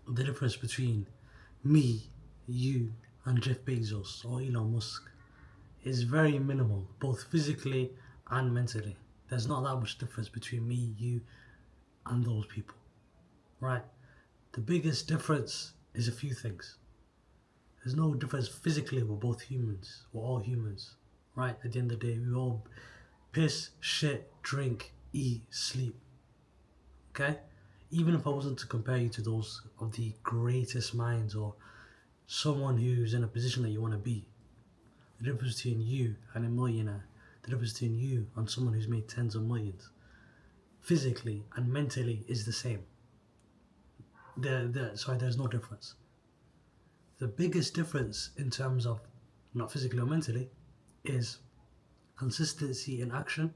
the difference between me, you, and Jeff Bezos or Elon Musk is very minimal, both physically and mentally. There's not that much difference between me, you, and those people, right? The biggest difference is a few things. There's no difference physically, we're both humans, we're all humans, right? At the end of the day, we all piss, shit, drink, eat, sleep, okay? Even if I wasn't to compare you to those of the greatest minds or someone who's in a position that you want to be, the difference between you and a millionaire, the difference between you and someone who's made tens of millions, physically and mentally is the same. There's no difference. The biggest difference in terms of not physically or mentally is consistency in action,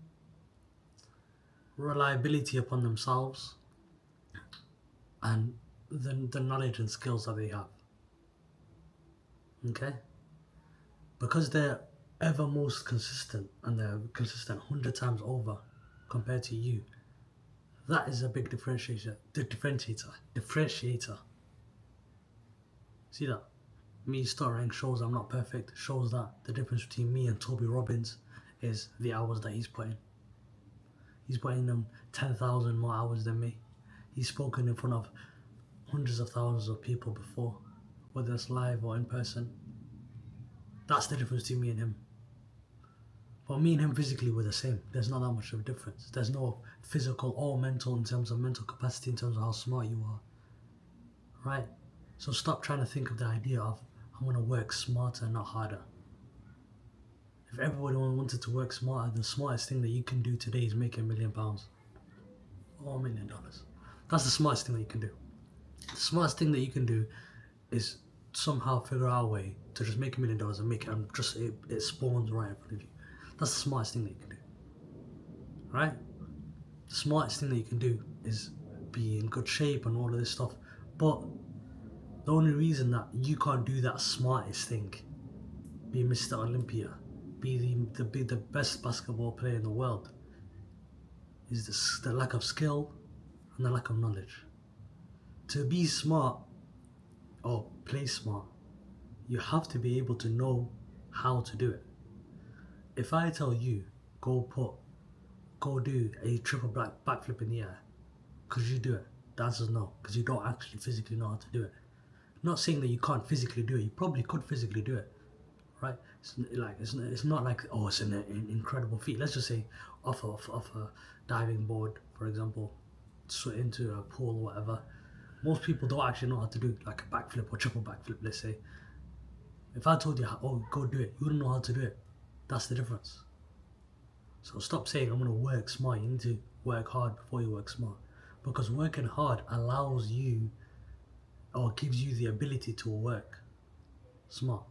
reliability upon themselves, and the knowledge and skills that they have. Okay? Because they're ever most consistent and they're consistent 100 times over compared to you, that is a big differentiator. Differentiator. See that? Me stuttering shows I'm not perfect, shows that the difference between me and Toby Robbins is the hours that he's putting. He's putting them 10,000 more hours than me. He's spoken in front of hundreds of thousands of people before, whether it's live or in person. That's the difference between me and him. But me and him physically were the same. There's not that much of a difference. There's no physical or mental in terms of mental capacity, in terms of how smart you are. Right? So stop trying to think of the idea of, I'm going to work smarter, not harder. If everybody wanted to work smarter, the smartest thing that you can do today is make £1 million. Or $1 million. That's the smartest thing that you can do. The smartest thing that you can do is somehow figure out a way to just make $1 million and make it, and just it spawns right in front of you. That's the smartest thing that you can do. Right? The smartest thing that you can do is be in good shape and all of this stuff. But the only reason that you can't do that smartest thing, be Mr. Olympia, be the best basketball player in the world, is the lack of skill and the lack of knowledge. To be smart or play smart, you have to be able to know how to do it. If I tell you, go do a triple backflip in the air, could you do it? The answer is no, because you don't actually physically know how to do it. Not saying that you can't physically do it, you probably could physically do it, right? It's not like, oh, it's an incredible feat. Let's just say off a diving board, for example, into a pool or whatever. Most people don't actually know how to do like a backflip or triple backflip, let's say. If I told you, oh, go do it, you wouldn't know how to do it. That's the difference. So stop saying, I'm going to work smart. You need to work hard before you work smart. Because working hard allows you, or gives you the ability to work smart.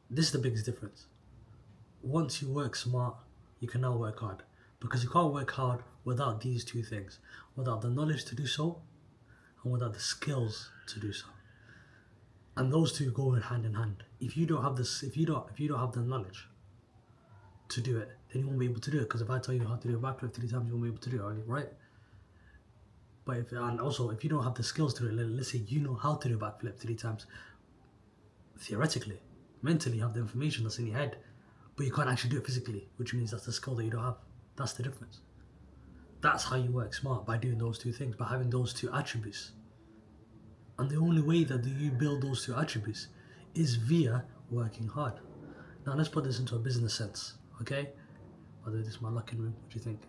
This is the biggest difference. Once you work smart, you can now work hard. Because you can't work hard without these two things. Without the knowledge to do so, and without the skills to do so. And those two go hand in hand. If you don't have this, if you don't have the knowledge to do it, then you won't be able to do it. Because if I tell you how to do a backflip 3 times, you won't be able to do it, right? But if you don't have the skills to do it, let's say you know how to do a backflip 3 times, theoretically, mentally you have the information that's in your head, but you can't actually do it physically, which means that's the skill that you don't have. That's the difference. That's how you work smart, by doing those two things, by having those two attributes. And the only way that you build those two attributes is via working hard. Now let's put this into a business sense, okay? By the way, this is my locking room. What do you think?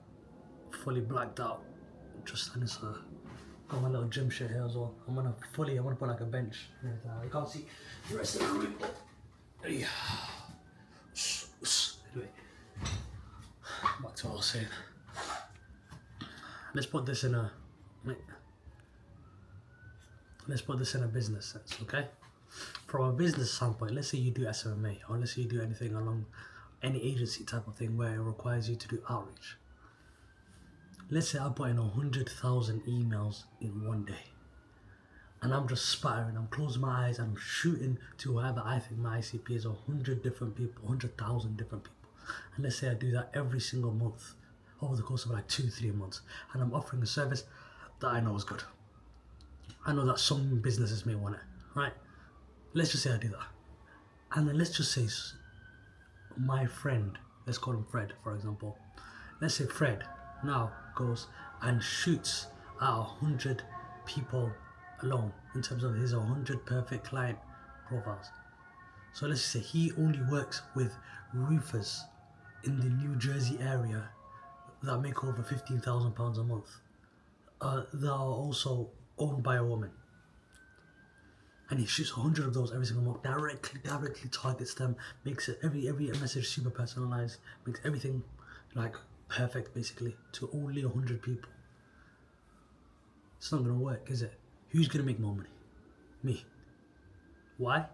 Fully blacked out. Just and it's got my little gym shit here as well. I'm gonna put like a bench. You can't see the rest of the room. Anyway, back to what I was saying. Let's put this in a business sense, okay? From a business standpoint, let's say you do SMMA, or let's say you do anything along any agency type of thing where it requires you to do outreach. Let's say I put in 100,000 emails in one day, and I'm just spattering, I'm closing my eyes, I'm shooting to whoever I think my ICP is, 100 different people, 100,000 different people. And let's say I do that every single month over the course of like 2-3 months, and I'm offering a service that I know is good. I know that some businesses may want it, right? Let's just say I do that. And then let's just say my friend, let's call him Fred, for example. Let's say Fred now goes and shoots at 100 people alone in terms of his 100 perfect client profiles. So let's say he only works with roofers in the New Jersey area that make over £15,000 a month, that are also owned by a woman. And he shoots 100 of those every single month, directly targets them, makes it every message super personalized, makes everything like perfect basically to only 100 people. It's not gonna work, is it? Who's gonna make more money? Me. Why?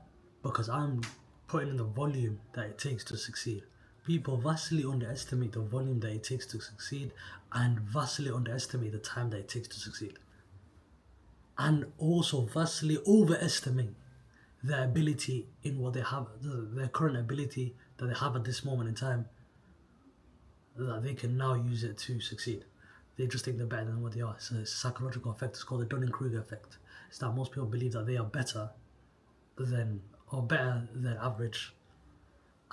Because I'm putting in the volume that it takes to succeed. People vastly underestimate the volume that it takes to succeed and vastly underestimate the time that it takes to succeed. And also vastly overestimate their ability in what they have, their current ability that they have at this moment in time, that they can now use it to succeed. They just think they're better than what they are. It's a psychological effect. It's called the Dunning-Kruger effect. It's that most people believe that they are better than average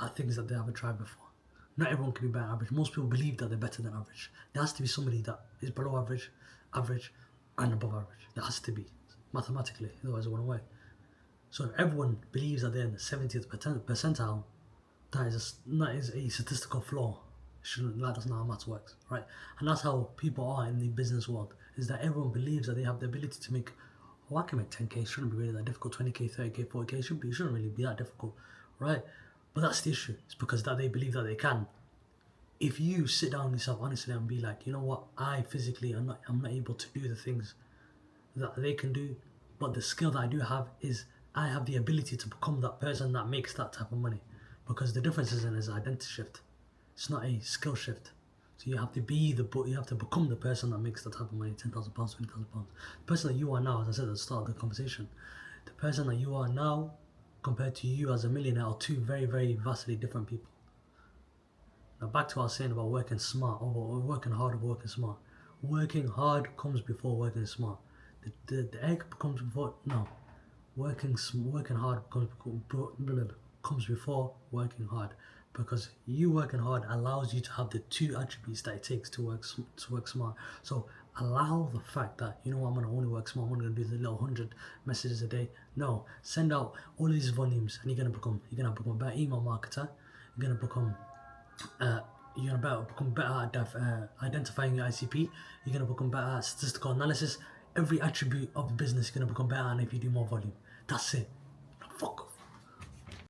at things that they haven't tried before. Not everyone can be better than average. Most people believe that they're better than average. There has to be somebody that is below average, and above average. There has to be, mathematically, otherwise it won't work. So if everyone believes that they're in the 70th percentile, that is a statistical flaw. That's not how maths works, right? And that's how people are in the business world, is that everyone believes that they have the ability to make, I can make 10k, it shouldn't be really that difficult, 20k, 30k, 40k, it shouldn't really be that difficult, right? But that's the issue. It's because that they believe that they can. If you sit down yourself honestly and be like, you know what, I'm not able to do the things that they can do, but the skill that I do have is I have the ability to become that person that makes that type of money. Because the difference is in his identity shift. It's not a skill shift. So you have to become the person that makes that type of money, £10,000, £20,000. The person that you are now, as I said at the start of the conversation, the person that you are now compared to you as a millionaire are two very, very vastly different people. Now back to what I was saying about working smart, or working hard, or working smart. Working hard comes before working smart. The egg comes before, no. Working hard comes before working hard, because you working hard allows you to have the two attributes that it takes to work smart. So allow the fact that, you know what, I'm going to only work smart, I'm going to do the little 100 messages a day. No, send out all these volumes and you're going to become a better email marketer. You're going to become better at identifying your ICP. You're going to become better at statistical analysis. Every attribute of the business is going to become better, and if you do more volume, that's it. Fuck off.